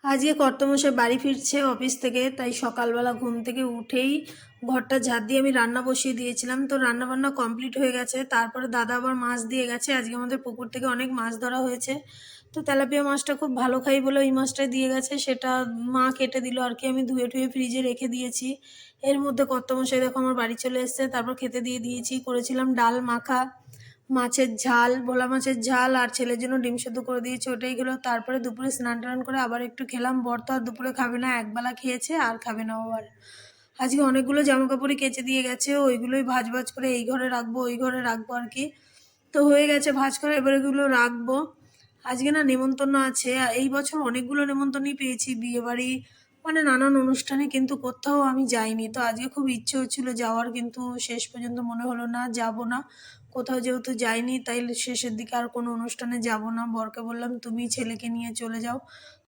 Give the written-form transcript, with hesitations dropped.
আজকে কর্তামশাই বাড়ি ফিরছে অফিস থেকে, তাই সকালবেলা ঘুম থেকে উঠেই ঘরটা ঝাড় দিয়ে আমি রান্না বসিয়ে দিয়েছিলাম। তো রান্না বান্না কমপ্লিট হয়ে গেছে। তারপরে দাদা আবার মাছ দিয়ে গেছে। আজকে আমাদের পুকুর থেকে অনেক মাছ ধরা হয়েছে। তো তেলাপিয়া মাছটা খুব ভালো খাই বলে ওই মাছটাই দিয়ে গেছে, সেটা মা কেটে দিল আর কি। আমি ধুয়ে টুয়ে ফ্রিজে রেখে দিয়েছি। এর মধ্যে কর্তামশাই দেখো আমার বাড়ি চলে এসছে, তারপর খেতে দিয়ে দিয়েছি। করেছিলাম ডাল মাখা, মাছের ঝাল, ভোলা মাছের ঝাল, আর ছেলের জন্য ডিম সেদ্ধ করে দিয়েছি, ওটাই খেলো। তারপরে দুপুরে স্নান টান করে আবার একটু খেলাম। বর তো আর দুপুরে খাবে না, একবেলা খেয়েছে আর খাবে না ও আর। আজকে অনেকগুলো জামা কাপড়ই কেচে দিয়ে গেছে, ওইগুলোই ভাঁজ ভাঁজ করে এই ঘরে রাখবো ওই ঘরে রাখবো আর কি। তো হয়ে গেছে ভাঁজ করে, এবার এগুলো রাখবো। আজকে না নেমন্তন্ন আছে, এই বছর অনেকগুলো নেমন্তন্নই পেয়েছি, বিয়ে বাড়ি মানে নানান অনুষ্ঠানে, কিন্তু কোথাও আমি যাইনি। তো আজকে খুব ইচ্ছে হচ্ছিল যাওয়ার, কিন্তু শেষ পর্যন্ত মনে হলো না, যাব না। কোথাও যেহেতু যাইনি, তাই শেষের দিকে আর কোনো অনুষ্ঠানে যাব না। বরকে বললাম তুমি ছেলেকে নিয়ে চলে যাও।